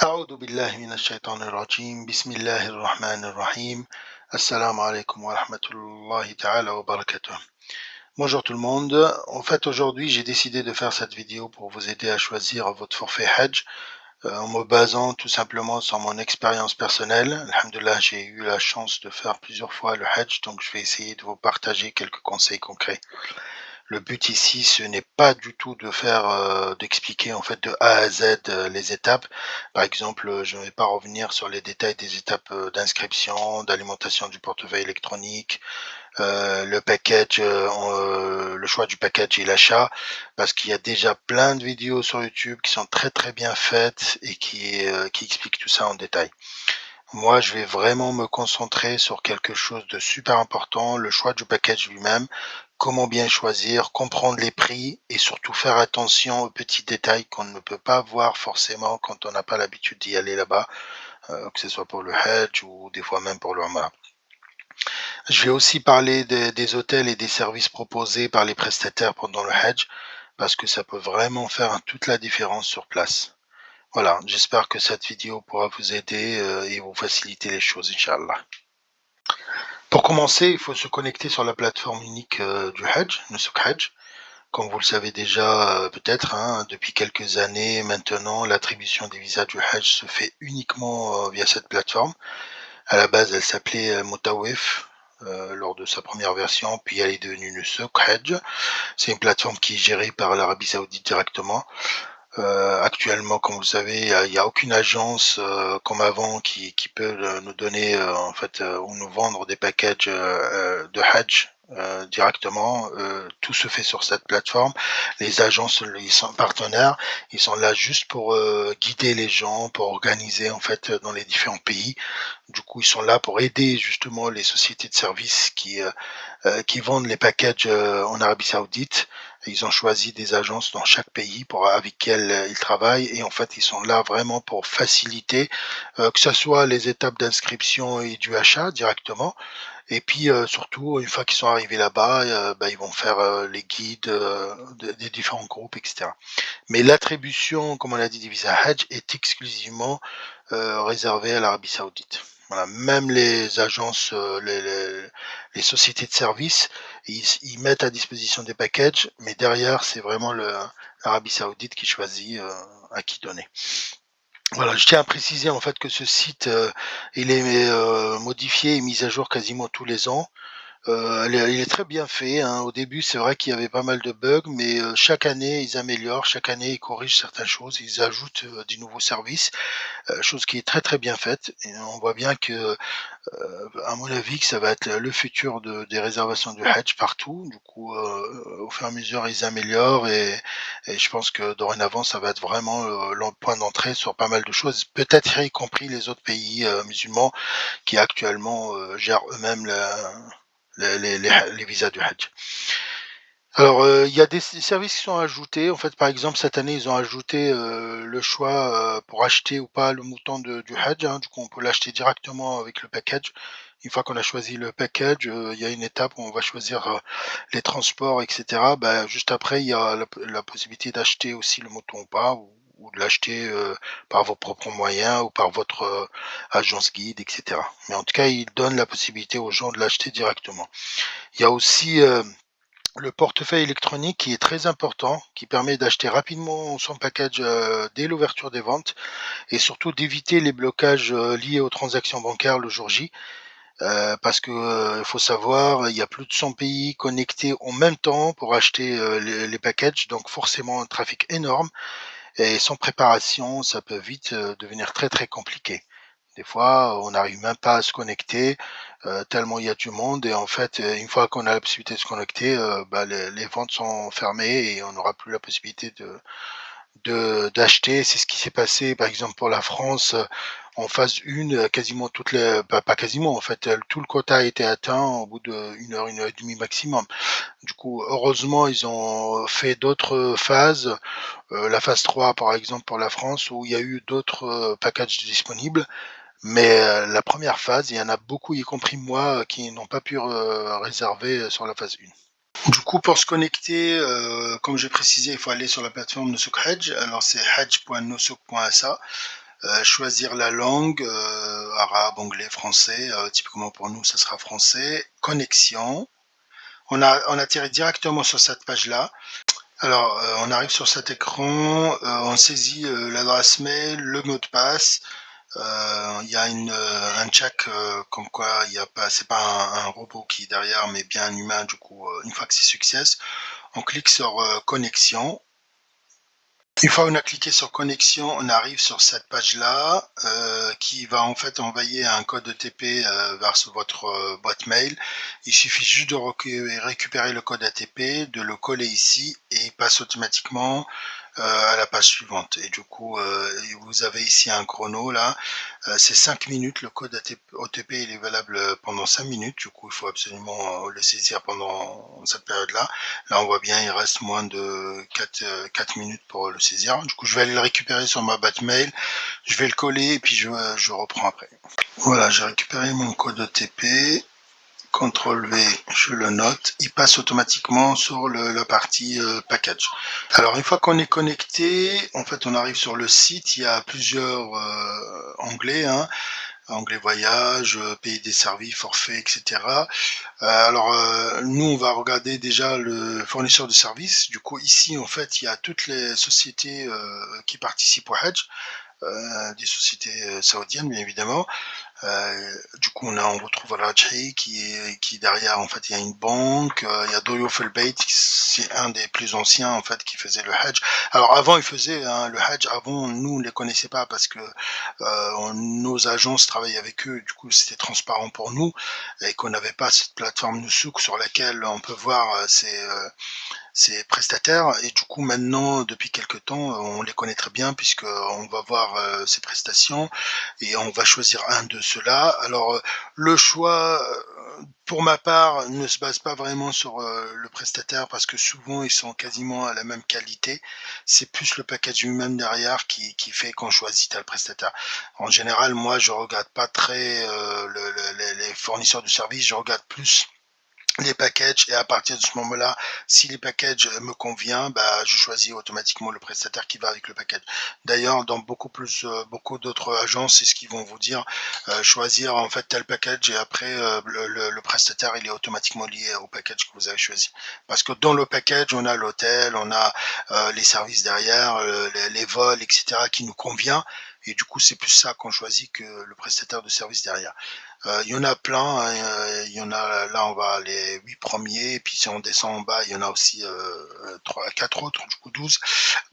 أعوذ بالله من الشيطان الرجيم بسم الله الرحمن الرحيم السلام عليكم ورحمة الله تعالى وبركاته. Bonjour tout le monde. En fait, aujourd'hui, j'ai décidé de faire cette vidéo pour vous aider à choisir votre forfait Hajj en me basant tout simplement sur mon expérience personnelle. Alhamdulillah, j'ai eu la chance de faire plusieurs fois le Hajj, donc je vais essayer de vous partager quelques conseils concrets. Le but ici, ce n'est pas du tout de faire, d'expliquer en fait de A à Z les étapes. Par exemple, je ne vais pas revenir sur les détails des étapes d'inscription, d'alimentation du portefeuille électronique, le package, le choix du package et l'achat, parce qu'il y a déjà plein de vidéos sur YouTube qui sont très très bien faites et qui expliquent tout ça en détail. Moi, je vais vraiment me concentrer sur quelque chose de super important, le choix du package lui-même, comment bien choisir, comprendre les prix et surtout faire attention aux petits détails qu'on ne peut pas voir forcément quand on n'a pas l'habitude d'y aller là-bas, que ce soit pour le Hajj ou des fois même pour le Umrah. Je vais aussi parler des hôtels et des services proposés par les prestataires pendant le Hajj, parce que ça peut vraiment faire toute la différence sur place. Voilà, j'espère que cette vidéo pourra vous aider et vous faciliter les choses, Inch'Allah. Pour commencer, il faut se connecter sur la plateforme unique du Hajj, Nusuk Hajj. Comme vous le savez déjà peut-être, hein, depuis quelques années maintenant, l'attribution des visas du Hajj se fait uniquement via cette plateforme. À la base, elle s'appelait Mutawif lors de sa première version, puis elle est devenue Nusuk Hajj. C'est une plateforme qui est gérée par l'Arabie Saoudite directement. Actuellement, comme vous le savez, il y a aucune agence comme avant qui peut nous donner en fait ou nous vendre des packages de Hajj directement. Tout se fait sur cette plateforme. Les agences, ils sont partenaires, ils sont là juste pour guider les gens, pour organiser en fait dans les différents pays. Du coup, ils sont là pour aider justement les sociétés de services qui vendent les packages en Arabie Saoudite. Ils ont choisi des agences dans chaque pays avec lesquelles ils travaillent et en fait ils sont là vraiment pour faciliter que ce soit les étapes d'inscription et du achat directement et puis surtout une fois qu'ils sont arrivés là-bas ils vont faire les guides des différents groupes, etc. Mais l'attribution, comme on l'a dit, des visas Hajj est exclusivement réservée à l'Arabie Saoudite. Voilà, même les agences, les sociétés de services, ils mettent à disposition des packages, mais derrière, c'est vraiment l'Arabie Saoudite qui choisit à qui donner. Voilà, je tiens à préciser en fait que ce site, il est modifié et mis à jour quasiment tous les ans. Il est très bien fait, hein. Au début, c'est vrai qu'il y avait pas mal de bugs, mais chaque année, ils améliorent, chaque année, ils corrigent certaines choses, ils ajoutent des nouveaux services, chose qui est très très bien faite. Et on voit bien que, à mon avis, que ça va être le futur des réservations du Hajj partout. Du coup, au fur et à mesure, ils améliorent et je pense que dorénavant, ça va être vraiment le point d'entrée sur pas mal de choses, peut-être y compris les autres pays musulmans qui actuellement gèrent eux-mêmes les visas du Hajj. Alors, il y a des services qui sont ajoutés. En fait, par exemple, cette année, ils ont ajouté le choix pour acheter ou pas le mouton du Hajj, hein. Du coup, on peut l'acheter directement avec le package. Une fois qu'on a choisi le package, il y a une étape où on va choisir les transports, etc. Bah, juste après, il y a la possibilité d'acheter aussi le mouton ou pas, ou de l'acheter par vos propres moyens ou par votre agence guide, etc. Mais en tout cas, ils donnent la possibilité aux gens de l'acheter directement. Il y a aussi le portefeuille électronique qui est très important, qui permet d'acheter rapidement son package dès l'ouverture des ventes et surtout d'éviter les blocages liés aux transactions bancaires le jour J. Parce que il faut savoir, il y a plus de 100 pays connectés en même temps pour acheter les packages, donc forcément un trafic énorme. Et sans préparation, ça peut vite devenir très très compliqué. Des fois, on n'arrive même pas à se connecter, tellement il y a du monde et en fait, une fois qu'on a la possibilité de se connecter, les ventes sont fermées et on n'aura plus la possibilité d'acheter. C'est ce qui s'est passé, par exemple, pour la France, en phase 1, quasiment toutes les pas quasiment en fait, tout le quota a été atteint au bout d'1 heure et demie maximum. Du coup, heureusement, ils ont fait d'autres phases, la phase 3 par exemple pour la France où il y a eu d'autres, packages disponibles. Mais la première phase, il y en a beaucoup, y compris moi, qui n'ont pas pu réserver sur la phase 1. Du coup, pour se connecter, comme j'ai précisé, il faut aller sur la plateforme Nusuk Hajj. Alors c'est hajj.nusuk.sa. choisir la langue, arabe, anglais, français, typiquement pour nous, ça sera français, connexion. On atterrit directement sur cette page-là. Alors, on arrive sur cet écran, on saisit, l'adresse mail, le mot de passe. Il y a un check, comme quoi il y a pas c'est pas un robot qui est derrière, mais bien un humain. Du coup, une fois que c'est success, on clique sur, connexion. Une fois qu'on a cliqué sur connexion, on arrive sur cette page-là, qui va en fait envoyer un code OTP, vers votre, boîte mail. Il suffit juste de récupérer le code ATP, de le coller ici et il passe automatiquement, à la page suivante. Et du coup, vous avez ici un chrono là, c'est 5 minutes. Le code OTP il est valable, pendant 5 minutes. Du coup, il faut absolument, le saisir pendant cette période-là. Là, on voit bien, il reste moins de 4 minutes pour le saisir. Du coup, je vais aller le récupérer sur ma boîte mail. Je vais le coller et puis je reprends après. Voilà, j'ai récupéré mon code OTP. CTRL V, je le note. Il passe automatiquement sur la partie, package. Alors, une fois qu'on est connecté, en fait, on arrive sur le site. Il y a plusieurs, onglets, hein. Anglais voyage, pays desservi, forfait, etc. Alors, nous, on va regarder déjà le fournisseur de services. Du coup, ici, en fait, il y a toutes les sociétés, qui participent au Hajj, des sociétés, saoudiennes, bien évidemment. Du coup, on retrouve Rajhi qui derrière, en fait, il y a une banque, il y a Doyouf El Beit, c'est un des plus anciens, en fait, qui faisait le Hajj. Alors avant, il faisait, hein, le Hajj, avant, nous, on ne les connaissait pas parce que nos agences travaillaient avec eux, du coup, c'était transparent pour nous et qu'on n'avait pas cette plateforme Nusouk sur laquelle on peut voir, ces prestataires. Et du coup maintenant depuis quelque temps, on les connaît très bien puisque on va voir, ces prestations et on va choisir un de ceux-là. Alors, le choix, pour ma part, ne se base pas vraiment sur, le prestataire parce que souvent ils sont quasiment à la même qualité. C'est plus le package lui-même derrière qui fait qu'on choisit tel prestataire. En général, moi je regarde pas très, les fournisseurs de services, je regarde plus les packages et à partir de ce moment-là, si les packages me convient, bah, je choisis automatiquement le prestataire qui va avec le package. D'ailleurs, dans beaucoup d'autres agences, c'est ce qu'ils vont vous dire, choisir en fait tel package et après le prestataire il est automatiquement lié au package que vous avez choisi. Parce que dans le package, on a l'hôtel, on a les services derrière, les vols, etc. qui nous convient. Et du coup, c'est plus ça qu'on choisit que le prestataire de service derrière. Il y en a plein, hein, il y en a là, on va les 8 premiers, puis si on descend en bas, il y en a aussi, 3 4 autres, du coup 12,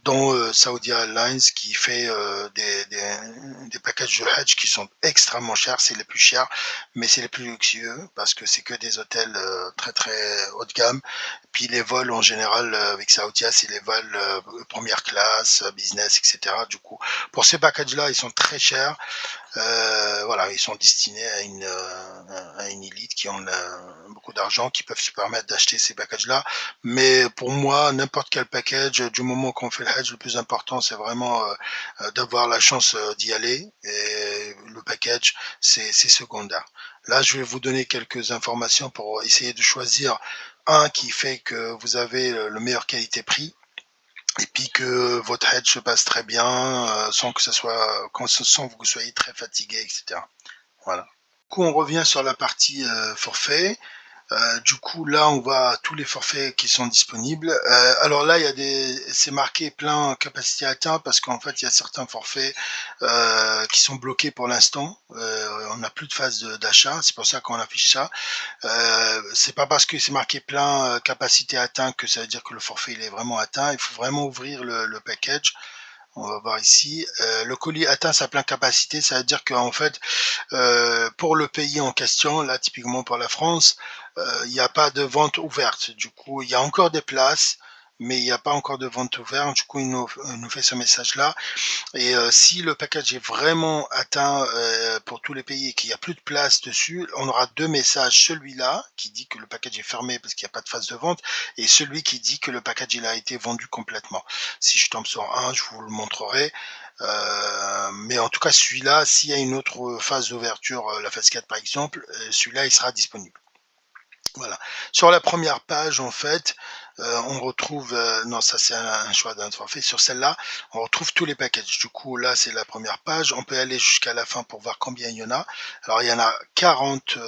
dont, Saudi Airlines qui fait, des packages de Hajj qui sont extrêmement chers. C'est les plus chers, mais c'est les plus luxueux parce que c'est que des hôtels, très, très haut de gamme. Puis les vols en général, avec Saudia, c'est les vols, 1 classe, business et cetera. Du coup, pour ces packages-là, ils sont très chers. Voilà, ils sont destinés à une élite qui ont beaucoup d'argent, qui peuvent se permettre d'acheter ces packages-là. Mais pour moi, n'importe quel package, du moment qu'on fait le Hajj, le plus important, c'est vraiment d'avoir la chance d'y aller. Et le package, c'est secondaire. Là, je vais vous donner quelques informations pour essayer de choisir un qui fait que vous avez le meilleur qualité-prix et puis que votre head se passe très bien, sans que ça soit sans que vous soyez très fatigué et cetera. Voilà. Du coup, on revient sur la partie, forfait. Du coup, là, on voit tous les forfaits qui sont disponibles. Alors là, il y a c'est marqué plein capacité atteinte parce qu'en fait, il y a certains forfaits qui sont bloqués pour l'instant. On n'a plus de phase d'achat, c'est pour ça qu'on affiche ça. C'est pas parce que c'est marqué plein capacité atteinte que ça veut dire que le forfait il est vraiment atteint. Il faut vraiment ouvrir le package. On va voir ici. Le colis atteint sa pleine capacité, ça veut dire qu'en fait, pour le pays en question, là typiquement pour la France, il n'y a pas de vente ouverte. Du coup, il y a encore des places, mais il n'y a pas encore de vente ouverte. Du coup, il nous fait ce message-là. Et si le package est vraiment atteint, pour tous les pays et qu'il y a plus de place dessus, on aura 2 messages. Celui-là qui dit que le package est fermé parce qu'il y a pas de phase de vente et celui qui dit que le package il a été vendu complètement. Si je tombe sur un, je vous le montrerai, mais en tout cas celui-là, s'il y a une autre phase d'ouverture, la phase 4 par exemple, celui-là il sera disponible. Voilà. Sur la première page, en fait, on retrouve, non, ça c'est un choix d'un forfait. Sur celle-là, on retrouve tous les packages. Du coup, là, c'est la première page. On peut aller jusqu'à la fin pour voir combien il y en a. Alors, il y en a 40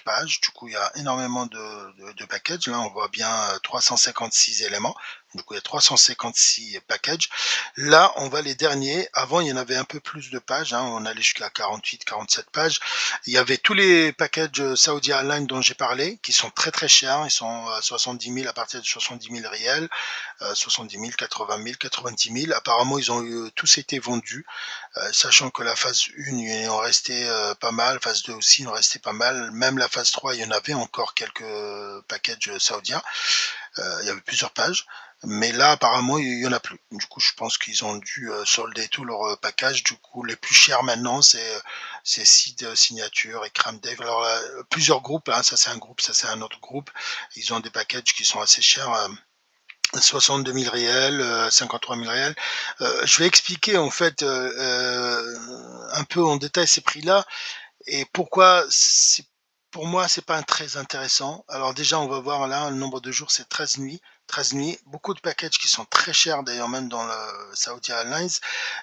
pages. Du coup, il y a énormément de packages. Là, on voit bien 356 éléments. Du coup, il y a 356 packages. Là, on va les derniers. Avant, il y en avait un peu plus de pages, hein. On allait jusqu'à 48, 47 pages. Il y avait tous les packages Saudi Airlines dont j'ai parlé, qui sont très très chers. Ils sont à 70 000, à partir de 70 000 réels, 70 000, 80 000, 90 000. Apparemment, ils ont tous été vendus, sachant que la phase 1, il en restait pas mal, phase 2 aussi, il en restait pas mal. Même la phase 3, il y en avait encore quelques packages saoudiens. Il y avait plusieurs pages. Mais là, apparemment, il y en a plus. Du coup, je pense qu'ils ont dû solder tous leurs packages. Du coup, les plus chers maintenant, c'est Seed Signature et Cram Dave. Alors là, plusieurs groupes, hein, ça c'est un groupe, ça c'est un autre groupe. Ils ont des packages qui sont assez chers. 62 000 réels, 53 000 réels. Je vais expliquer en fait un peu en détail ces prix-là et pourquoi c'est pour moi c'est pas un très intéressant. Alors déjà on va voir là le nombre de jours c'est 13 nuits. 13 nuits, beaucoup de packages qui sont très chers d'ailleurs même dans le Saudi Airlines.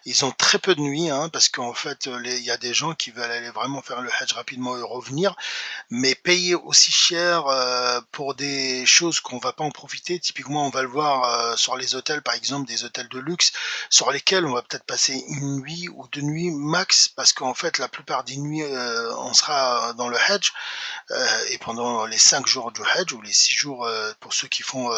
Ils ont très peu de nuits hein, parce qu'en fait il y a des gens qui veulent aller vraiment faire le Hajj rapidement et revenir mais payer aussi cher pour des choses qu'on va pas en profiter. Typiquement, on va le voir sur les hôtels, par exemple, des hôtels de luxe, sur lesquels on va peut-être passer une nuit ou 2 nuits max, parce qu'en fait, la plupart des nuits, on sera dans le Hajj, et pendant les 5 jours du Hajj, ou les 6 jours pour ceux qui font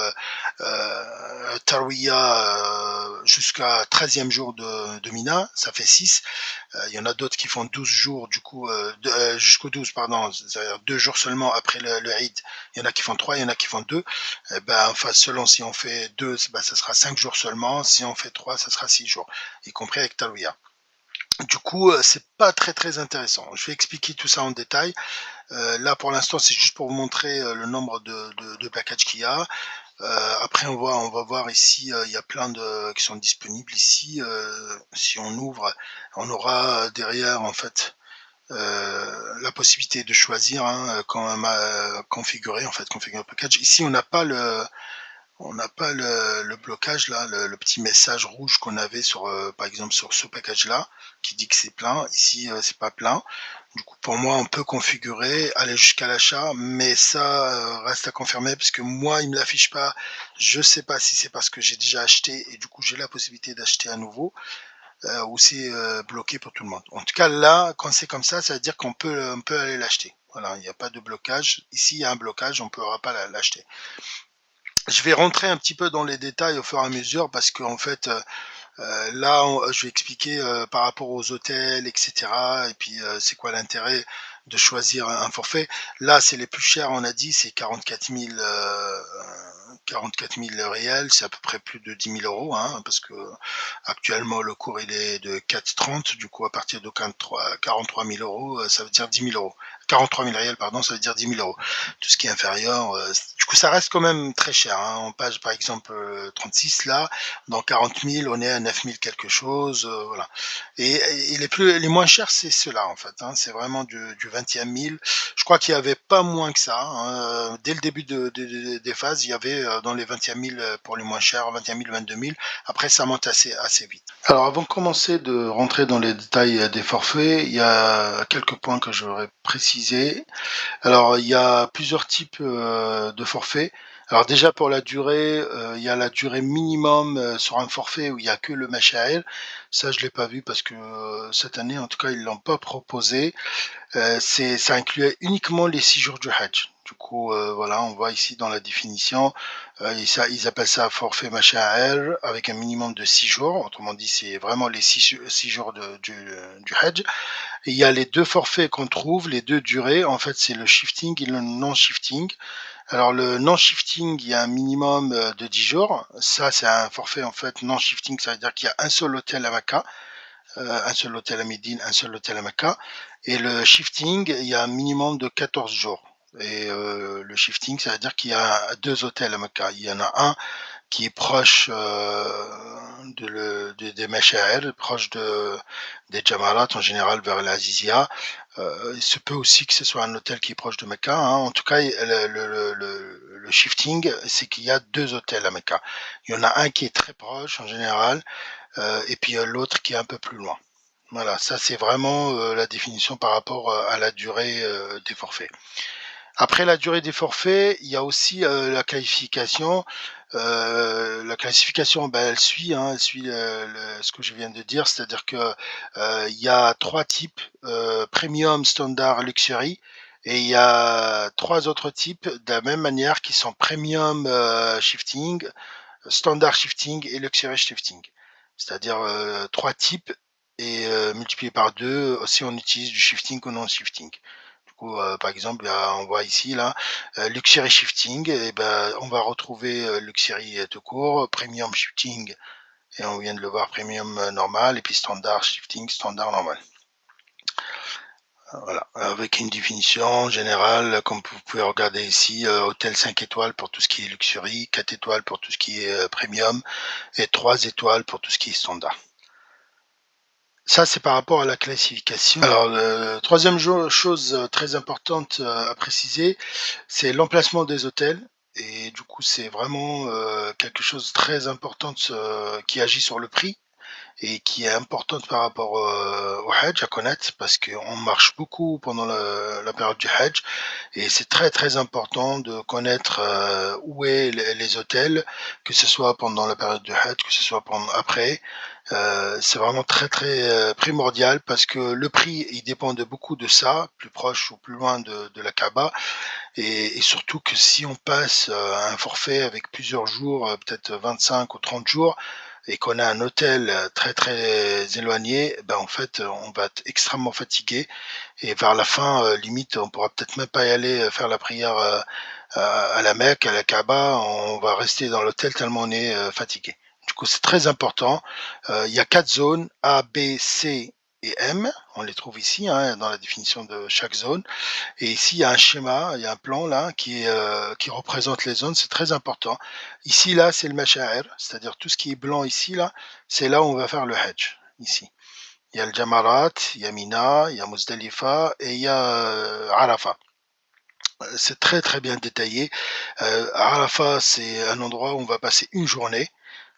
Tarwiya jusqu'à 13e jour de Mina, ça fait 6. Il y en a d'autres qui font 12 jours, du coup, jusqu'au 12, pardon, c'est-à-dire 2 jours seulement après le Eid. Il y en a qui font 3, il y en a qui font 2. Eh ben, enfin, selon si on fait 2, ben, ça sera 5 jours seulement. Si on fait 3, ça sera 6 jours, y compris avec Tarwiya. Du coup, c'est pas très très intéressant. Je vais expliquer tout ça en détail. Là, pour l'instant, c'est juste pour vous montrer le nombre de packages qu'il y a. Après, on va voir ici, il y a plein de qui sont disponibles ici. Si on ouvre, on aura derrière en fait la possibilité de choisir hein, quand configurer en fait configurer le package. Ici, on n'a pas le blocage là, le petit message rouge qu'on avait sur par exemple sur ce package là qui dit que c'est plein. Ici, c'est pas plein. Du coup, pour moi, on peut configurer, aller jusqu'à l'achat, mais ça reste à confirmer parce que moi, il me l'affiche pas. Je sais pas si c'est parce que j'ai déjà acheté et du coup j'ai la possibilité d'acheter à nouveau ou c'est bloqué pour tout le monde. En tout cas, là, quand c'est comme ça veut dire qu'on peut aller l'acheter. Voilà, il n'y a pas de blocage. Ici, il y a un blocage, on ne pourra pas l'acheter. Je vais rentrer un petit peu dans les détails au fur et à mesure parce qu'en fait, là, je vais expliquer par rapport aux hôtels, etc. Et puis, c'est quoi l'intérêt de choisir un forfait. Là, c'est les plus chers, on a dit, c'est 44 000 réels, c'est à peu près plus de 10 000 euros, hein, parce que actuellement le cours il est de 4,30, du coup à partir de 43 000 euros, ça veut dire 10 000 euros. 43 000 réels, pardon, ça veut dire 10 000 euros. Tout ce qui est inférieur, du coup ça reste quand même très cher. Hein. On passe par exemple 36 là, dans 40 000, on est à 9 000 quelque chose, voilà. Et les moins chers, c'est ceux-là en fait. Hein. C'est vraiment du 20e mille. Je crois qu'il y avait pas moins que ça. Hein. Dès le début des phases, il y avait dans les 20e mille pour les moins chers, 21 000, 22 000. Après, ça monte assez vite. Alors, avant de commencer de rentrer dans les détails des forfaits, il y a quelques points que je voudrais préciser. Alors, il y a plusieurs types de forfaits. Alors déjà pour la durée, il y a la durée minimum sur un forfait où il y a que le Masha'ir. Ça, je l'ai pas vu parce que cette année, en tout cas, ils l'ont pas proposé. Ça incluait uniquement les 6 jours du Hajj. Du coup, voilà, on voit ici dans la définition, ils appellent ça forfait Masha'ir avec un minimum de 6 jours. Autrement dit, c'est vraiment les 6 jours du Hajj. Et il y a les deux forfaits qu'on trouve, les deux durées. En fait, c'est le shifting et le non-shifting. Alors le non-shifting, il y a un minimum de 10 jours. Ça, c'est un forfait en fait non-shifting, ça veut dire qu'il y a un seul hôtel à Mecca, un seul hôtel à Médine, un seul hôtel à Mecca. Et le shifting, il y a un minimum de 14 jours. Et le shifting, ça veut dire qu'il y a deux hôtels à Mecca. Il y en a un qui est proche des Masha'ir, proche des Jamarat en général vers l'Azizia. Il se peut aussi que ce soit un hôtel qui est proche de Mecca. Hein. En tout cas, le shifting, c'est qu'il y a 2 hôtels à Mecca. Il y en a un qui est très proche en général, et puis l'autre qui est un peu plus loin. Voilà, ça c'est vraiment la définition par rapport à la durée des forfaits. Après la durée des forfaits, il y a aussi la qualification. La classification, ben, elle suit ce que je viens de dire, c'est-à-dire que il y a 3 types, premium, standard, luxury, et il y a 3 autres types de la même manière qui sont premium shifting, standard shifting et luxury shifting. C'est-à-dire 3 types et multiplié par 2 si on utilise du shifting ou non shifting. Par exemple, on voit ici là, Luxury Shifting, et ben, on va retrouver Luxury tout court, Premium Shifting, et on vient de le voir Premium normal, et puis Standard Shifting, Standard normal. Voilà, avec une définition générale, comme vous pouvez regarder ici, hôtel 5 étoiles pour tout ce qui est Luxury, 4 étoiles pour tout ce qui est Premium, et 3 étoiles pour tout ce qui est Standard. Ça, c'est par rapport à la classification. Alors, la troisième chose très importante à préciser, c'est l'emplacement des hôtels. Et du coup, c'est vraiment quelque chose de très important qui agit sur le prix et qui est importante par rapport au Hajj à connaître parce qu'on marche beaucoup pendant la période du Hajj et c'est très très important de connaître où est les hôtels, que ce soit pendant la période du Hajj, que ce soit pendant après. C'est vraiment très très primordial parce que le prix il dépend de beaucoup de ça, plus proche ou plus loin de la Kaaba, et surtout que si on passe un forfait avec plusieurs jours, peut-être 25 ou 30 jours, et qu'on a un hôtel très très éloigné, ben en fait on va être extrêmement fatigué et vers la fin, limite on pourra peut-être même pas y aller faire la prière à la Mecque, à la Kaaba, on va rester dans l'hôtel tellement on est fatigué. Du coup, c'est très important. Il y a 4 zones A, B, C et M. On les trouve ici hein, dans la définition de chaque zone. Et ici, il y a un schéma, il y a un plan là qui représente les zones. C'est très important. Ici, là, c'est le Masha'ir, c'est-à-dire tout ce qui est blanc ici, là, c'est là où on va faire le Hajj. Ici. Il y a le Jamarat, il y a Mina, il y a Muzdalifa et il y a Arafat. C'est très très bien détaillé. Arafat, c'est un endroit où on va passer une journée,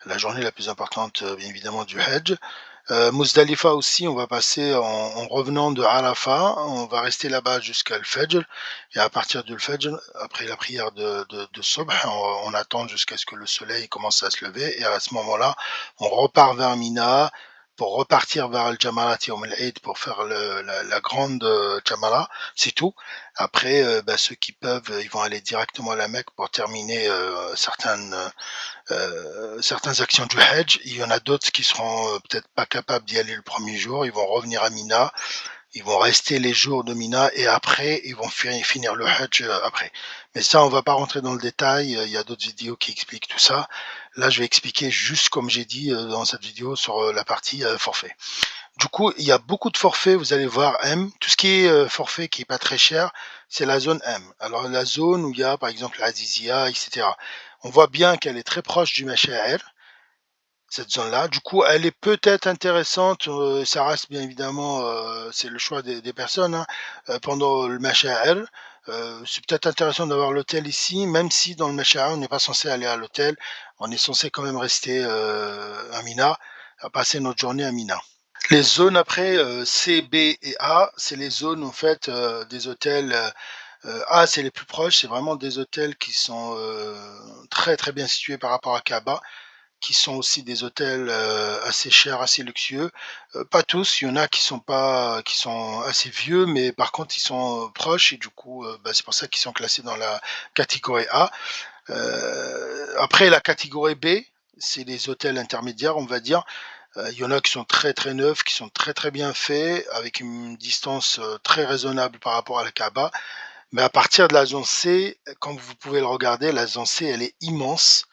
la journée la plus importante, bien évidemment, du Hajj. Muzdalifa aussi, on va passer en revenant de Arafat, on va rester là-bas jusqu'à le Fajr, et à partir du Fajr, après la prière de Subh, on attend jusqu'à ce que le soleil commence à se lever, et à ce moment-là, on repart vers Mina, pour repartir vers Al-Jamarat Yawm al-Eid pour faire la grande Jamara, c'est tout. Après, bah, ceux qui peuvent, ils vont aller directement à la Mecque pour terminer certaines actions du Hajj. Il y en a d'autres qui seront peut-être pas capables d'y aller le premier jour. Ils vont revenir à Mina. Ils vont rester les jours de Mina et après, ils vont finir le Hajj après. Mais ça, on va pas rentrer dans le détail. Il y a d'autres vidéos qui expliquent tout ça. Là, je vais expliquer juste comme j'ai dit dans cette vidéo sur la partie forfait. Du coup, il y a beaucoup de forfaits. Vous allez voir M. Tout ce qui est forfait qui est pas très cher, c'est la zone M. Alors, la zone où il y a, par exemple, l'Azizia, etc. On voit bien qu'elle est très proche du Masha'ir, cette zone-là. Du coup, elle est peut-être intéressante, ça reste bien évidemment, c'est le choix des personnes, hein, pendant le Masha'ir. C'est peut-être intéressant d'avoir l'hôtel ici, même si dans le Masha'ir, on n'est pas censé aller à l'hôtel, on est censé quand même rester à Mina, à passer notre journée à Mina. Les zones après, C, B et A, c'est les zones en fait des hôtels. A, c'est les plus proches, c'est vraiment des hôtels qui sont très très bien situés par rapport à Kaaba, qui sont aussi des hôtels assez chers, assez luxueux. Pas tous, il y en a qui sont pas, qui sont assez vieux, mais par contre ils sont proches et du coup, bah, c'est pour ça qu'ils sont classés dans la catégorie A. Après la catégorie B, c'est les hôtels intermédiaires, on va dire. Il y en a qui sont très très neufs, qui sont très très bien faits, avec une distance très raisonnable par rapport à la Kaaba. Mais à partir de la zone C, comme vous pouvez le regarder, la zone C, elle est immense.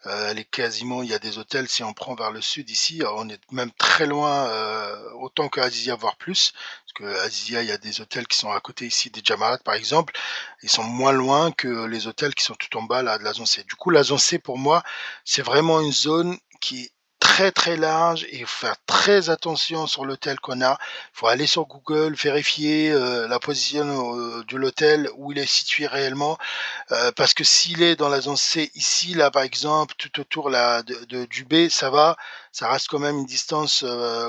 Elle est quasiment, il y a des hôtels, si on prend vers le sud ici, on est même très loin, autant que Azizia, voire plus. Parce que Azizia, il y a des hôtels qui sont à côté ici, des Jamarat par exemple, ils sont moins loin que les hôtels qui sont tout en bas là, de la zone C. Du coup, la zone C, pour moi, c'est vraiment une zone qui est très, très large et il faut faire très attention sur l'hôtel qu'on a. Il faut aller sur Google, vérifier, la position, de l'hôtel, où il est situé réellement. Parce que s'il est dans la zone C, ici, là, par exemple, tout autour là du B, ça va, ça reste quand même une distance,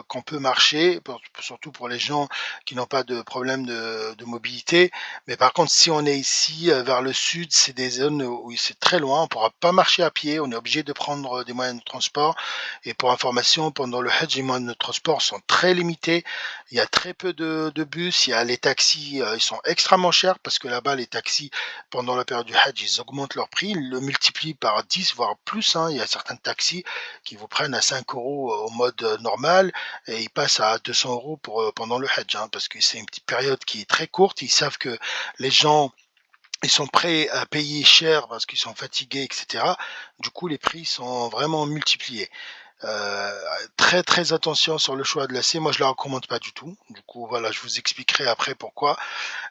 qu'on peut marcher, surtout pour les gens qui n'ont pas de problème de mobilité. Mais par contre, si on est ici, vers le sud, c'est des zones où c'est très loin, on ne pourra pas marcher à pied, on est obligé de prendre des moyens de transport. Et pour information, pendant le Hajj, les moyens de transport sont très limités. Il y a très peu de bus, il y a les taxis, ils sont extrêmement chers parce que là-bas, les taxis pendant la période du Hajj, ils augmentent leur prix, ils le multiplient par 10 voire plus, hein. Il y a certains taxis qui vous prennent à 5 € au mode, normal, et ils passent à 200 € pour, pendant le Hajj, hein, parce que c'est une petite période qui est très courte. Ils savent que les gens, ils sont prêts à payer cher parce qu'ils sont fatigués, et cetera. Du coup, les prix sont vraiment multipliés. Heu, très, très attention sur le choix de la C. Moi, je la recommande pas du tout. Du coup, voilà, je vous expliquerai après pourquoi.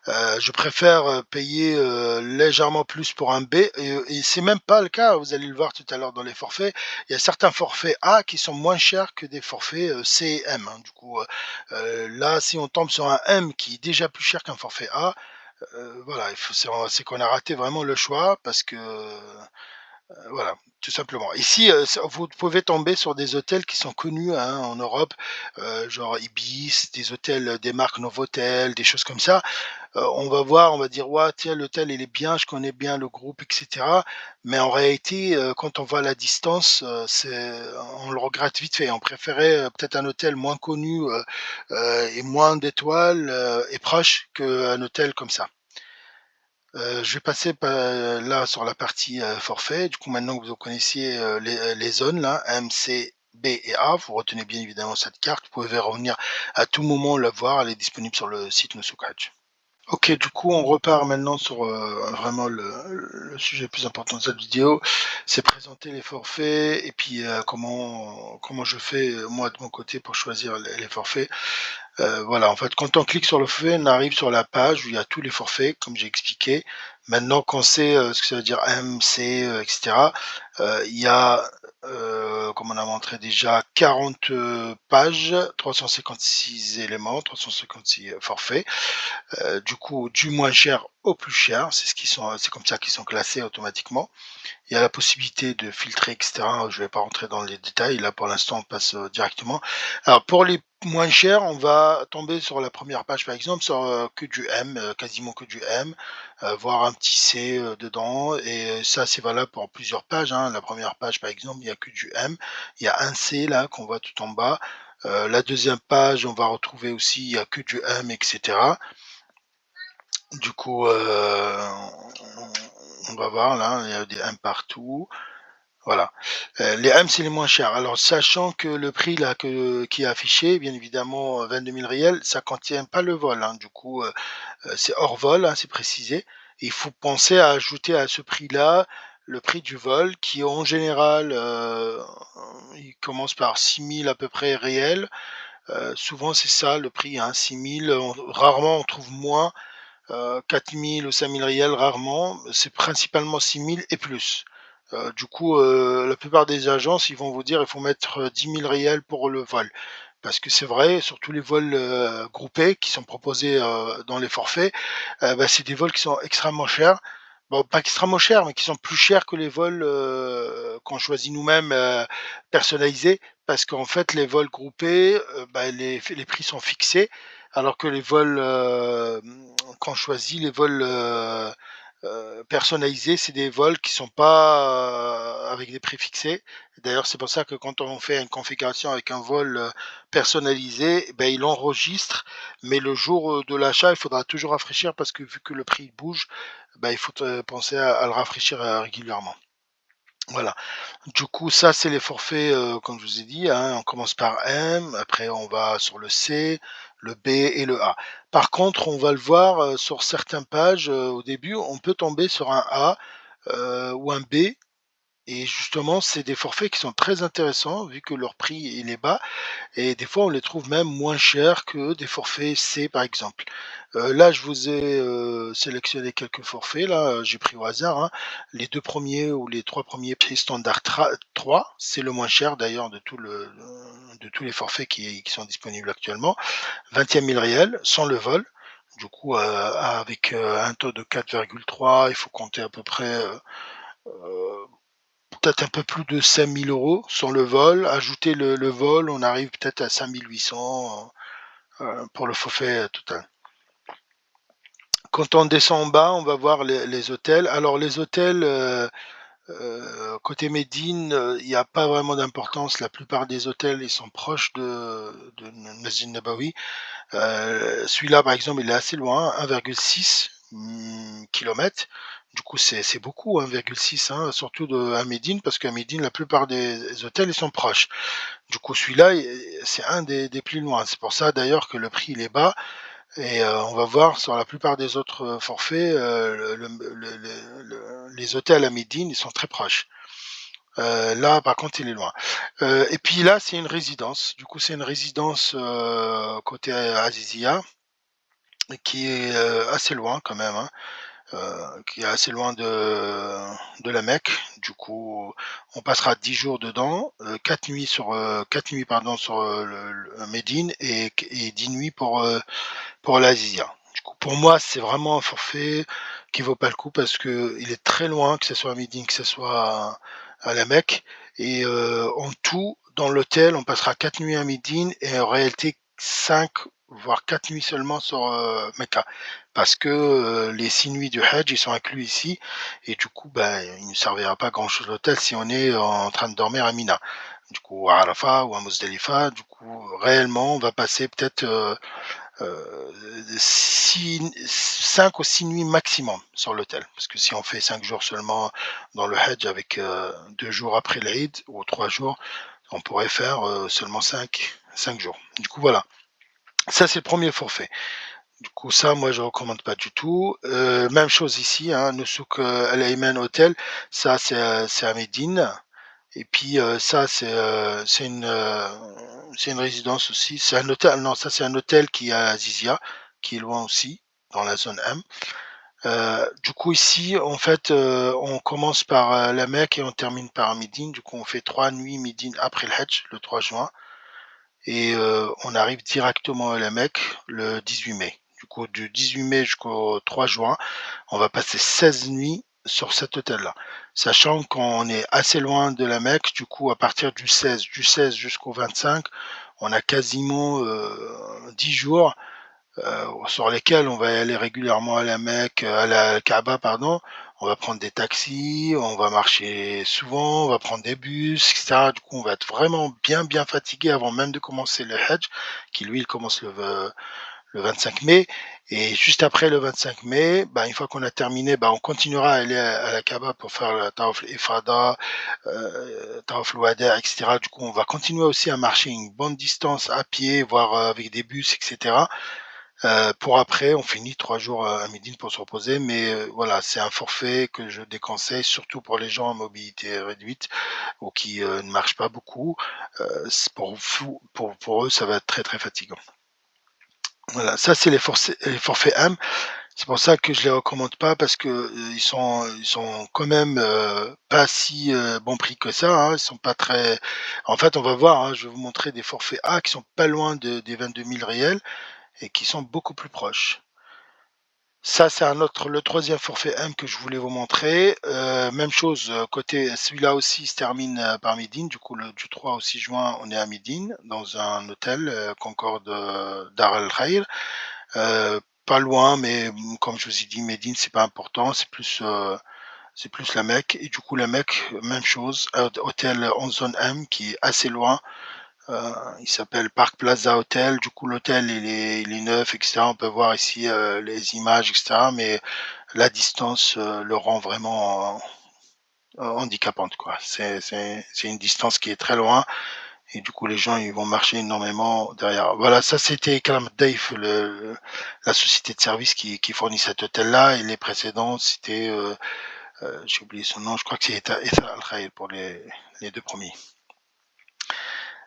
Je préfère, payer, légèrement plus pour un B, et c'est même pas le cas, vous allez le voir tout à l'heure dans les forfaits. Il y a certains forfaits A qui sont moins chers que des forfaits, C et M, hein. Du coup, là, si on tombe sur un M qui est déjà plus cher qu'un forfait A, voilà, il faut c'est qu'on a raté vraiment le choix parce que, voilà, tout simplement. Ici, vous pouvez tomber sur des hôtels qui sont connus, hein, en Europe, genre Ibis, des hôtels, des marques Novotel, des choses comme ça. On va voir, on va dire: «Ouais, tiens, l'hôtel, il est bien, je connais bien le groupe, et cetera». Mais en réalité, quand on voit la distance, on le regrette vite fait. On préférait, peut-être un hôtel moins connu, et moins d'étoiles, et proche qu'un hôtel comme ça. Je vais passer là sur la partie, forfait. Du coup, maintenant que vous connaissiez, les zones là, M, C, B et A, vous retenez bien évidemment cette carte. Vous pouvez revenir à tout moment la voir, elle est disponible sur le site Nusukaj. OK, du coup, on repart maintenant sur, vraiment le sujet le plus important de cette vidéo. C'est présenter les forfaits et puis, comment je fais, moi de mon côté pour choisir les forfaits. Voilà, en fait, quand on clique sur le forfait, on arrive sur la page où il y a tous les forfaits, comme j'ai expliqué. Maintenant qu'on sait, ce que ça veut dire M, C, et cetera, il y a, comme on a montré déjà, 40, pages, 356 éléments, 356, forfaits. Du coup, du moins cher au plus cher, c'est comme ça qu'ils sont classés automatiquement. Il y a la possibilité de filtrer, et cetera. Je vais pas rentrer dans les détails. Là, pour l'instant, on passe, directement. Alors, pour les moins chers, on va tomber sur la première page, par exemple, sur, que du M, quasiment que du M, voire un petit C, dedans, et ça, c'est valable pour plusieurs pages, hein. La première page, par exemple, il y a que du M. Il y a un C, là, qu'on voit tout en bas. La deuxième page, on va retrouver aussi, il y a que du M, et cetera. Du coup, on va voir là, il y a des M partout. Voilà. Les M, c'est les moins chers. Alors, sachant que le prix là qui est affiché, bien évidemment, 22 000 riels, ça contient pas le vol, hein. Du coup, c'est hors vol, hein, c'est précisé. Il faut penser à ajouter à ce prix-là le prix du vol qui, en général, il commence par 6 000 à peu près réels. Souvent, c'est ça le prix, hein, 6 000. Rarement on trouve moins. 4 000 ou 5 000 riels rarement, c'est principalement 6 000 et plus. Du coup, la plupart des agences, ils vont vous dire: «Il faut mettre, 10 000 riels pour le vol». Parce que c'est vrai, sur tous les vols, groupés qui sont proposés, dans les forfaits, bah, c'est des vols qui sont extrêmement chers. Bon, pas extrêmement chers, mais qui sont plus chers que les vols, qu'on choisit nous-mêmes, personnalisés. Parce qu'en fait, les vols groupés, bah, les prix sont fixés, alors que les vols, qu'on choisit, les vols, personnalisés, c'est des vols qui sont pas, avec des prix fixés. D'ailleurs, c'est pour ça que quand on fait une configuration avec un vol, personnalisé, eh ben, il enregistre, mais le jour, de l'achat, il faudra toujours rafraîchir parce que vu que le prix bouge, bah, il faut, penser à le rafraîchir, régulièrement. Voilà. Du coup, ça, c'est les forfaits, comme je vous ai dit, hein. On commence par M, après on va sur le C, le B et le A. Par contre, on va le voir, sur certaines pages, au début, on peut tomber sur un A, ou un B, et justement, c'est des forfaits qui sont très intéressants vu que leur prix, il est bas, et des fois, on les trouve même moins chers que des forfaits C, par exemple. Là, je vous ai sélectionné quelques forfaits. Là, j'ai pris au hasard, hein. Les 2 premiers ou les 3 premiers prix standard 3, c'est le moins cher d'ailleurs de tous les forfaits qui sont disponibles actuellement. 21 000 réels sans le vol. Du coup, avec un taux de 4,3, il faut compter à peu près peut-être un peu plus de 5 000 euros sans le vol. Ajouter le vol, on arrive peut-être à 5 800 pour le forfait total. Quand on descend en bas, on va voir les hôtels. Alors les hôtels, côté Médine, il n'y a pas vraiment d'importance. La plupart des hôtels, ils sont proches de Masjid Nabawi. Celui-là, par exemple, il est assez loin, 1,6 km. Du coup, c'est beaucoup, 1,6, hein, surtout à Médine, parce qu'à Médine, la plupart des hôtels, ils sont proches. Du coup, celui-là, c'est un des plus loin. C'est pour ça, d'ailleurs, que le prix, il est bas. Et on va voir sur la plupart des autres forfaits, les hôtels à Médine, ils sont très proches. Là, par contre, il est loin. Et puis là, c'est une résidence. Du coup, c'est une résidence côté Azizia, qui est assez loin quand même, hein, qui est assez loin de la Mecque. Du coup, on passera 10 jours dedans, 4 nuits 4 nuits pardon sur Médine et 10 nuits pour l'Azizia. Du coup, pour moi, c'est vraiment un forfait qui vaut pas le coup parce que il est très loin, que ce soit à Médine, que ce soit à la Mecque. Et en tout, dans l'hôtel, on passera 4 nuits à Médine et en réalité 5 voire 4 nuits seulement sur Mecca. Parce que les 6 nuits du Hajj, ils sont inclus ici. Et du coup, ben, il ne servira pas grand-chose l'hôtel si on est en train de dormir à Mina. Du coup, à Arafat ou à Muzdalifa. Du coup, réellement, on va passer peut-être 5 ou 6 nuits maximum sur l'hôtel. Parce que si on fait 5 jours seulement dans le Hajj avec 2 jours après l'Aïd ou 3 jours, on pourrait faire seulement 5 jours. Du coup, voilà. Ça, c'est le premier forfait. Du coup, ça, moi, je recommande pas du tout. Même chose ici, hein, Nusuk Al Ayman Hotel, ça, c'est à Médine. Et puis ça, c'est une résidence aussi. C'est un hôtel. Non, ça c'est un hôtel qui est à Zizia, qui est loin aussi, dans la zone M. Du coup ici, en fait, on commence par la Mecque et on termine par Médine. Du coup, on fait 3 nuits Médine après le Hajj, le 3 juin, et on arrive directement à la Mecque le 18 mai. Du coup, du 18 mai jusqu'au 3 juin, on va passer 16 nuits sur cet hôtel-là. Sachant qu'on est assez loin de la Mecque, du coup, à partir du 16 jusqu'au 25, on a quasiment 10 jours sur lesquels on va aller régulièrement à la Mecque, à la Kaaba, pardon. On va prendre des taxis, on va marcher souvent, on va prendre des bus, etc. Du coup, on va être vraiment bien fatigué avant même de commencer le Hajj, qui lui, il commence le 25 mai. Et juste après le 25 mai, bah, une fois qu'on a terminé, bah, on continuera à aller à la Kaaba pour faire le Tawaf al-Ifada, Tawaf al-Wada, etc. Du coup, on va continuer aussi à marcher une bonne distance à pied, voire avec des bus, etc. Pour après, on finit 3 jours à Médine pour se reposer, mais voilà, c'est un forfait que je déconseille, surtout pour les gens à mobilité réduite ou qui ne marchent pas beaucoup. Pour eux, ça va être très fatigant. Voilà, ça c'est les forfaits M. C'est pour ça que je les recommande pas parce que ils sont quand même pas si bon prix que ça, hein. Ils sont pas très. En fait, on va voir, hein, je vais vous montrer des forfaits A qui sont pas loin des 22 000 réels et qui sont beaucoup plus proches. Ça, c'est le troisième forfait M que je voulais vous montrer. Même chose, côté, celui-là aussi se termine par Médine. Du coup, du 3 au 6 juin, on est à Médine, dans un hôtel, Concorde Dar Al Khair. Pas loin, mais comme je vous ai dit, Médine, c'est pas important, c'est plus la Mecque. Et du coup, la Mecque, même chose, hôtel en zone M qui est assez loin. Il s'appelle Park Plaza Hotel. Du coup, l'hôtel, il est neuf, etc. On peut voir ici les images, etc. Mais la distance le rend vraiment handicapante, quoi. C'est une distance qui est très loin. Et du coup, les gens, ils vont marcher énormément derrière. Voilà, ça, c'était Kalam Dave, la société de service qui fournit cet hôtel-là. Et les précédents, c'était, j'ai oublié son nom, je crois que c'est Ether Al Khair pour les 2 premiers.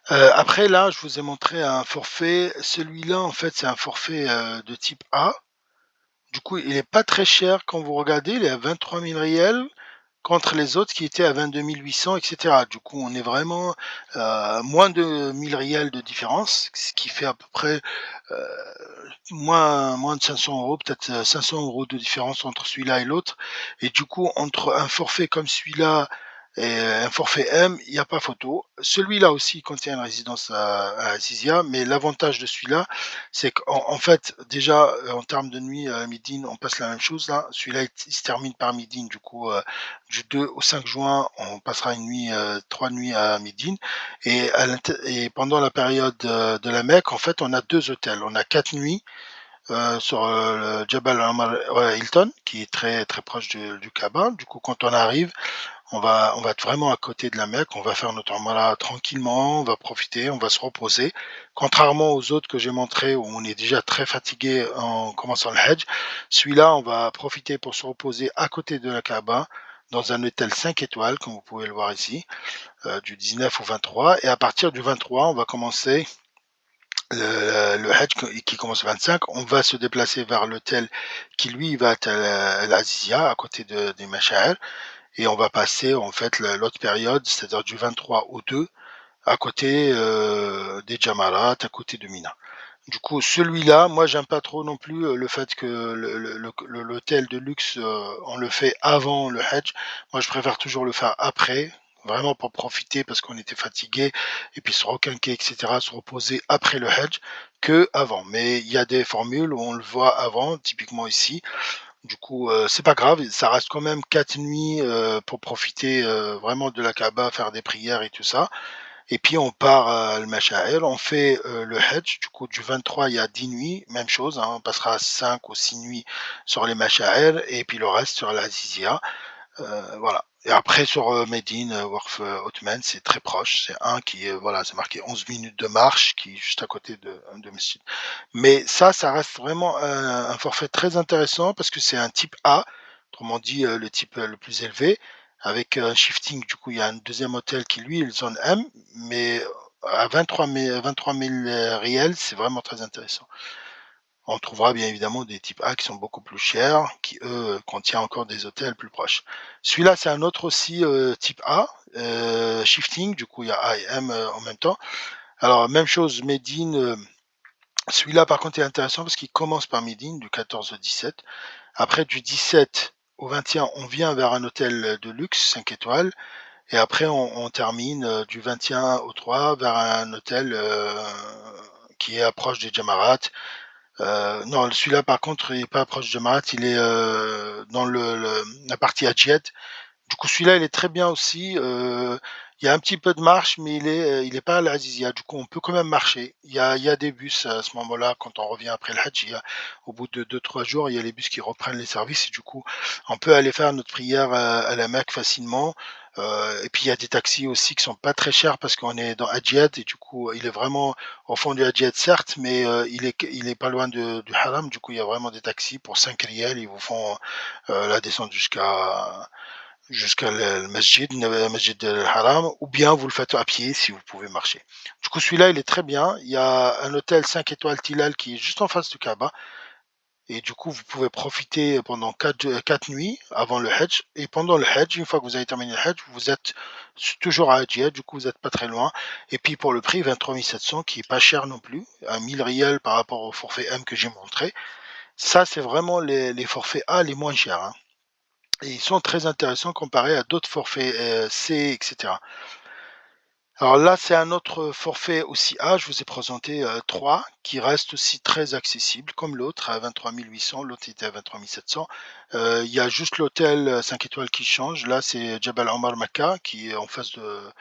Après là, je vous ai montré un forfait. Celui-là, en fait, c'est un forfait de type A. Du coup, il n'est pas très cher quand vous regardez, il est à 23 000 riels contre les autres qui étaient à 22 800, etc. Du coup, on est vraiment moins de 1000 riels de différence, ce qui fait à peu près euh, moins de 500 euros, peut-être 500 euros de différence entre celui-là et l'autre. Et du coup, entre un forfait comme celui-là et un forfait M, il n'y a pas photo. Celui-là aussi contient une résidence à Azizia, mais l'avantage de celui-là, c'est qu'en fait, déjà, en termes de nuit à Médine, on passe la même chose là. Celui-là, il se termine par Médine, du coup, du 2 au 5 juin, on passera une nuit, 3 nuits à Médine. Et pendant la période de la Mecque, en fait, on a deux hôtels. On a 4 nuits sur le Jabal Omar Hilton, qui est très très proche du Kaaba. Du coup, quand on arrive, on va être vraiment à côté de la Mecque. On va faire notre Umrah tranquillement, on va profiter, on va se reposer. Contrairement aux autres que j'ai montrés où on est déjà très fatigué en commençant le Hajj, celui-là, on va profiter pour se reposer à côté de la Kaaba dans un hôtel 5 étoiles, comme vous pouvez le voir ici, du 19 au 23. Et à partir du 23, on va commencer le Hajj qui commence le 25. On va se déplacer vers l'hôtel qui, lui, va être à l'Azizia, à côté des Masha'ir. Et on va passer, en fait, l'autre période, c'est-à-dire du 23 au 2, à côté des Jamarat, à côté de Mina. Du coup, celui-là, moi, j'aime pas trop non plus le fait que l'hôtel de luxe, on le fait avant le Hajj. Moi, je préfère toujours le faire après, vraiment pour profiter parce qu'on était fatigué et puis se requinquer, etc., se reposer après le Hajj que avant. Mais il y a des formules où on le voit avant, typiquement ici. Du coup, c'est pas grave, ça reste quand même 4 nuits pour profiter vraiment de la Kaaba, faire des prières et tout ça. Et puis on part à Al-Mash'ar, on fait le Hajj, du coup du 23 il y a 10 nuits, même chose, hein, on passera 5 ou 6 nuits sur les Mash'ar et puis le reste sur la Zizia. Voilà. Et après sur Médine, Waqf Ottoman, c'est très proche, c'est un qui est, voilà, c'est marqué 11 minutes de marche, qui est juste à côté de Mesjid. Mais ça reste vraiment un forfait très intéressant parce que c'est un type A, autrement dit le type le plus élevé, avec un shifting. Du coup, il y a un deuxième hôtel qui, lui, est zone M, mais à 23 000 riels, c'est vraiment très intéressant. On trouvera bien évidemment des types A qui sont beaucoup plus chers, qui eux contiennent encore des hôtels plus proches. Celui-là, c'est un autre aussi type A, shifting, du coup il y a A et M en même temps. Alors même chose, Médine, celui-là par contre est intéressant parce qu'il commence par Médine du 14 au 17. Après du 17 au 21, on vient vers un hôtel de luxe 5 étoiles. Et après on termine du 21 au 3 vers un hôtel qui est proche des Jamarat. Non, celui-là, par contre, il est pas proche de Marat, il est dans la partie Adjed. Du coup, celui-là, il est très bien aussi. Il y a un petit peu de marche, mais il est pas à l'Azizia. Du coup, on peut quand même marcher. Il y a des bus à ce moment-là, quand on revient après le Hajj. Au bout de 2, 3 jours, il y a les bus qui reprennent les services. Et du coup, on peut aller faire notre prière à la Mecque facilement. Et puis, il y a des taxis aussi qui sont pas très chers parce qu'on est dans Adjed. Et du coup, il est vraiment au fond du Adjed, certes, mais il est pas loin du Haram. Du coup, il y a vraiment des taxis pour 5 riels. Ils vous font la descente jusqu'à le masjid, le masjid al-Haram, ou bien vous le faites à pied si vous pouvez marcher. Du coup, celui-là, il est très bien. Il y a un hôtel 5 étoiles Tilal qui est juste en face du Kaaba. Et du coup, vous pouvez profiter pendant 4 nuits avant le Hajj. Et pendant le Hajj, une fois que vous avez terminé le Hajj, vous êtes toujours à Hajjia, du coup, vous n'êtes pas très loin. Et puis pour le prix, 23 700, qui est pas cher non plus, à 1000 riels par rapport au forfait M que j'ai montré. Ça, c'est vraiment les forfaits A les moins chers, hein. Et ils sont très intéressants comparés à d'autres forfaits C, etc. Alors là, c'est un autre forfait aussi A. Je vous ai présenté 3 qui restent aussi très accessibles, comme l'autre à 23 800. L'autre était à 23 700. Il y a juste l'hôtel 5 étoiles qui change. Là, c'est Jabal Omar Makkah qui est en face de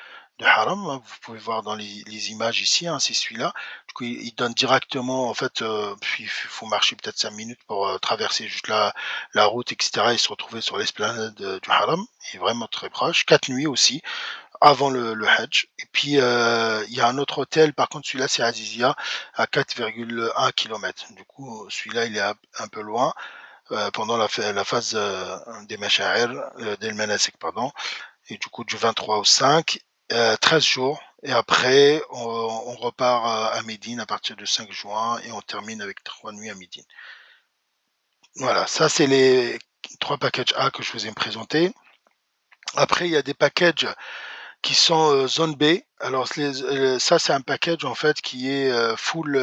Haram, hein. Vous pouvez voir dans les images ici, hein, c'est celui-là. Du coup, il donne directement, en fait, puis il faut marcher peut-être 5 minutes pour traverser juste la route, etc. et se retrouver sur l'esplanade du Haram. Il est vraiment très proche. 4 nuits aussi avant le Hajj. Et puis, il y a un autre hôtel, par contre, celui-là, c'est Azizia, à 4,1 km. Du coup, celui-là, il est un peu loin, pendant la phase des Masha'ir, des Manasik, pardon. Et du coup, du 23 au 5, 13 jours. Et après, on repart à Médine à partir du 5 juin et on termine avec 3 nuits à Médine. Voilà, ça c'est les 3 packages A que je vous ai présentés. Après, il y a des packages qui sont, zone B. Alors ça, c'est un package en fait qui est, full,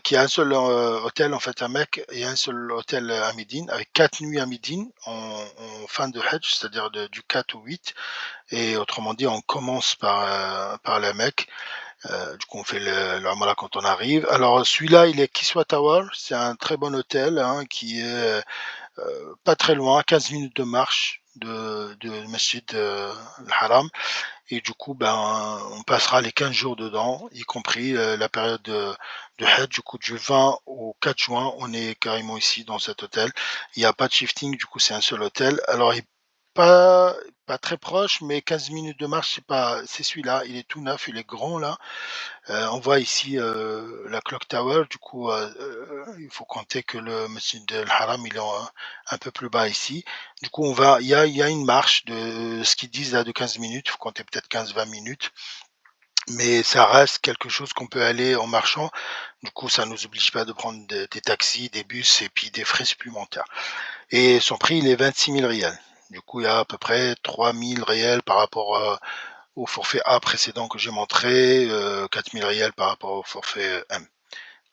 qui a un seul, hôtel en fait à Mecque et un seul hôtel à Médine avec 4 nuits à Médine en fin de Hajj, c'est-à-dire du 4 au 8 et autrement dit, on commence par la Mecque, du coup on fait le Umrah quand on arrive. Alors celui-là, il est Kiswa Tower, c'est un très bon hôtel, hein, qui est, pas très loin, 15 minutes de marche de Masjid, al-Haram et du coup, ben, on passera les 15 jours dedans, y compris la période de Hajj. Du coup, du 20 au 4 juin, on est carrément ici dans cet hôtel. Il n'y a pas de shifting, du coup, c'est un seul hôtel. Alors, il est pas, pas très proche, mais 15 minutes de marche, c'est pas, c'est celui-là. Il est tout neuf, il est grand là. On voit ici la Clock Tower. Du coup, il faut compter que le Masjid al-Haram, il est un peu plus bas ici. Du coup, il y a une marche de ce qu'ils disent là de 15 minutes. Il faut compter peut-être 15-20 minutes. Mais ça reste quelque chose qu'on peut aller en marchant. Du coup, ça nous oblige pas de prendre des taxis, des bus et puis des frais supplémentaires. Et son prix, il est 26 000 rials. Du coup, il y a à peu près 3 000 rials par rapport au forfait A précédent que j'ai montré, 4 000 rials par rapport au forfait M,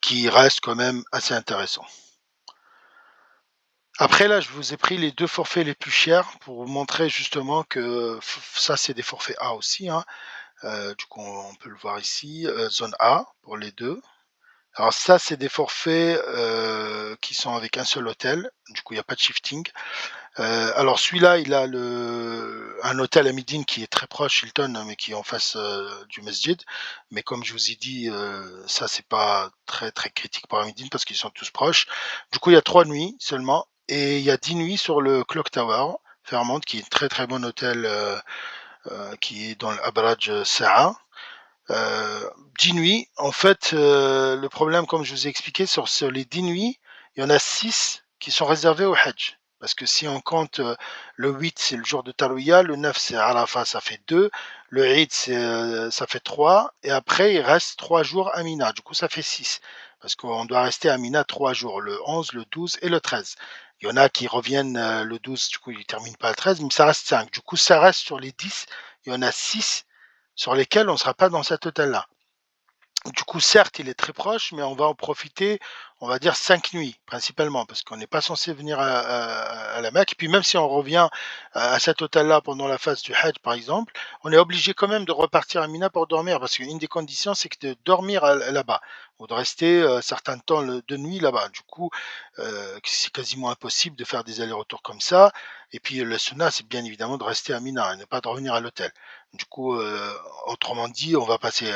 qui reste quand même assez intéressant. Après là, je vous ai pris les 2 forfaits les plus chers pour vous montrer justement que ça, c'est des forfaits A aussi, hein. Du coup, on peut le voir ici, zone A pour les 2. Alors ça, c'est des forfaits, qui sont avec un seul hôtel, du coup, il y a pas de shifting. Alors celui-là, il a un hôtel à Médine qui est très proche, Hilton, hein, mais qui est en face du Mesjid. Mais comme je vous ai dit, ça c'est pas très très critique pour Médine parce qu'ils sont tous proches. Du coup, il y a 3 nuits seulement et il y a 10 nuits sur le Clock Tower, Fairmont, qui est un très très bon hôtel qui est dans l'Abraj Sa'a. 10 nuits. En fait, le problème, comme je vous ai expliqué, sur les 10 nuits, il y en a 6 qui sont réservées au Hajj. Parce que si on compte le 8, c'est le jour de Tarwiya, le 9, c'est Arafat, ça fait 2, le Eid, ça fait 3, et après, il reste 3 jours à Mina. Du coup, ça fait 6. Parce qu'on doit rester à Mina 3 jours, le 11, le 12 et le 13. Il y en a qui reviennent le 12, du coup, ils ne terminent pas le 13, mais ça reste 5. Du coup, ça reste sur les 10, il y en a 6 sur lesquels on ne sera pas dans cet hôtel-là. Du coup, certes, il est très proche, mais on va en profiter, on va dire 5 nuits, principalement, parce qu'on n'est pas censé venir à la Mecque. Et puis même si on revient à cet hôtel-là pendant la phase du Hajj, par exemple, on est obligé quand même de repartir à Mina pour dormir, parce qu'une des conditions, c'est que de dormir là-bas, ou de rester certains temps de nuit là-bas. Du coup, c'est quasiment impossible de faire des allers-retours comme ça. Et puis le sunnah, c'est bien évidemment de rester à Mina et ne pas de revenir à l'hôtel. Du coup, autrement dit, on va passer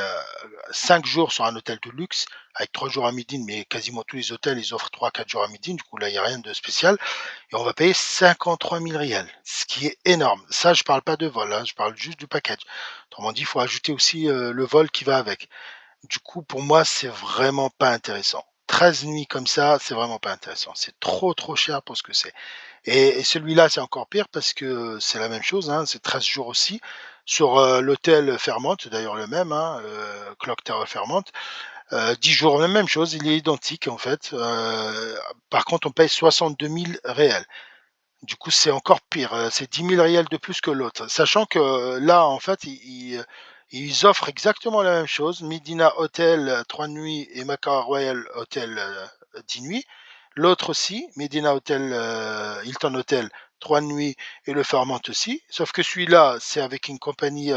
5 jours sur un hôtel de luxe avec 3 jours à Médine, mais quasiment tous les hôtels, ils offrent 3-4 jours à Médine. Du coup, là, il n'y a rien de spécial. Et on va payer 53 000 rials, ce qui est énorme. Ça, je parle pas de vol, hein, je parle juste du package. Autrement dit, il faut ajouter aussi le vol qui va avec. Du coup, pour moi, c'est vraiment pas intéressant. 13 nuits comme ça, c'est vraiment pas intéressant. C'est trop, trop cher pour ce que c'est. Et celui-là, c'est encore pire parce que c'est la même chose, hein, c'est 13 jours aussi sur, l'hôtel Fairmont, c'est d'ailleurs le même, hein, Clock Tower Fairmont, 10 jours, la même chose, il est identique en fait, par contre on paye 62 000 réels. Du coup, c'est encore pire, c'est 10 000 réels de plus que l'autre. Sachant que là, en fait, ils offrent exactement la même chose, Medina Hotel, 3 nuits et Macao Royal Hotel, 10 nuits. L'autre aussi, Medina Hotel, Hilton Hotel, 3 nuits et le Fairmont aussi. Sauf que celui-là, c'est avec une compagnie,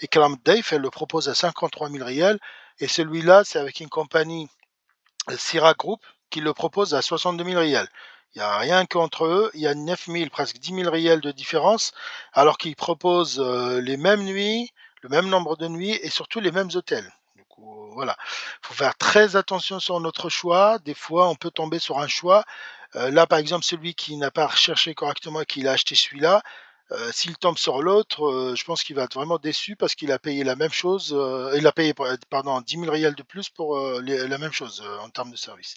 Ikram Dave, elle le propose à 53 000 rials et celui-là, c'est avec une compagnie Syrah Group qui le propose à 62 000 rials. Il n'y a rien qu'entre eux, il y a 9 000, presque 10 000 rials de différence, alors qu'ils proposent les mêmes nuits, le même nombre de nuits et surtout les mêmes hôtels. Du coup, voilà. Il faut faire très attention sur notre choix. Des fois, on peut tomber sur un choix. Là, par exemple, celui qui n'a pas recherché correctement et qui a acheté celui-là, s'il tombe sur l'autre, je pense qu'il va être vraiment déçu parce qu'il a payé la même chose, il a payé, pardon, 10 000 rials de plus pour la même chose en termes de service.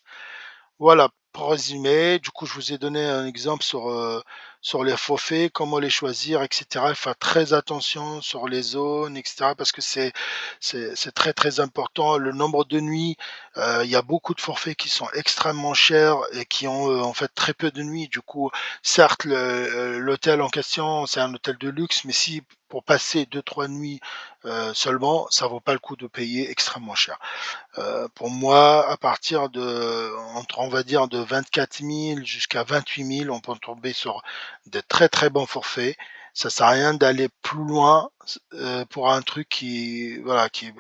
Voilà. pour résumer, du coup, je vous ai donné un exemple sur les forfaits, comment les choisir, et cetera. Il faut faire très attention sur les zones, et cetera, parce que c'est très, très important. Le nombre de nuits, il y a beaucoup de forfaits qui sont extrêmement chers et qui ont, en fait, très peu de nuits. Du coup, certes, l'hôtel en question, c'est un hôtel de luxe, mais si pour passer deux trois nuits, seulement, ça vaut pas le coup de payer extrêmement cher. Pour moi, à partir de entre on va dire de 24 000 jusqu'à 28 000, on peut tomber sur de très, très bons forfaits. Ça sert à rien d'aller plus loin pour un truc qui voilà, qui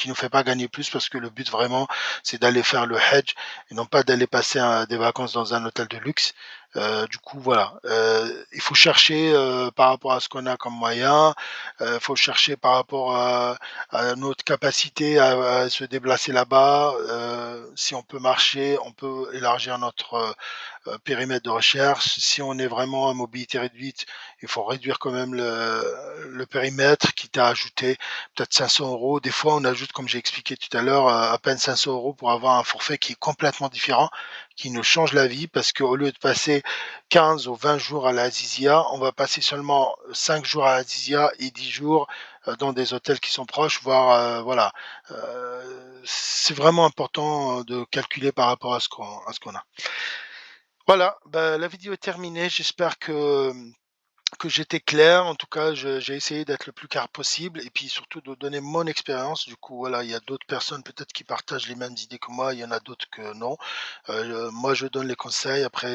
nous fait pas gagner plus parce que le but vraiment, c'est d'aller faire le Hajj et non pas d'aller passer des vacances dans un hôtel de luxe. Du coup, voilà, il faut chercher, par rapport à ce qu'on a comme moyen, il faut chercher par rapport à notre capacité à se déplacer là-bas. Si on peut marcher, on peut élargir notre périmètre de recherche. Si on est vraiment à mobilité réduite, il faut réduire quand même le périmètre, quitte à ajouter peut-être 500 euros. Des fois, on ajoute, comme j'ai expliqué tout à l'heure, à peine 500 euros pour avoir un forfait qui est complètement différent, qui nous change la vie, parce qu'au lieu de passer 15 ou 20 jours à la Azizia, on va passer seulement 5 jours à la Azizia et 10 jours dans des hôtels qui sont proches, voire voilà. C'est vraiment important de calculer par rapport à ce qu'on a. Voilà, bah, la vidéo est terminée. J'espère que j'étais clair. En tout cas, j'ai essayé d'être le plus clair possible et puis surtout de donner mon expérience. Du coup, voilà, il y a d'autres personnes peut-être qui partagent les mêmes idées que moi. Il y en a d'autres que non. Moi, je donne les conseils. Après,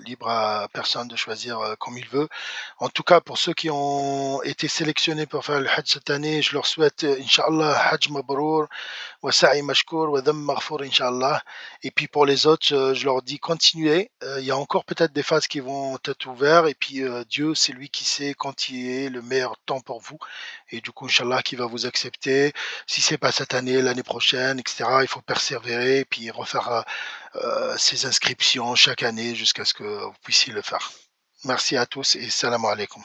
libre à personne de choisir comme il veut. En tout cas, pour ceux qui ont été sélectionnés pour faire le Hajj cette année, je leur souhaite, Inch'Allah, Hajj Mabrour. وسعي مشكور وذنب مغفور Inch'Allah. Et puis pour les autres, je leur dis continuez. Il y a encore peut-être des phases qui vont être ouvertes. Et puis Dieu, c'est lui qui sait quand il est le meilleur temps pour vous. Et du coup, Inch'Allah, qui va vous accepter. Si c'est pas cette année, l'année prochaine, etc. Il faut persévérer et puis refaire ces inscriptions chaque année jusqu'à ce que vous puissiez le faire. Merci à tous et salam alaikum.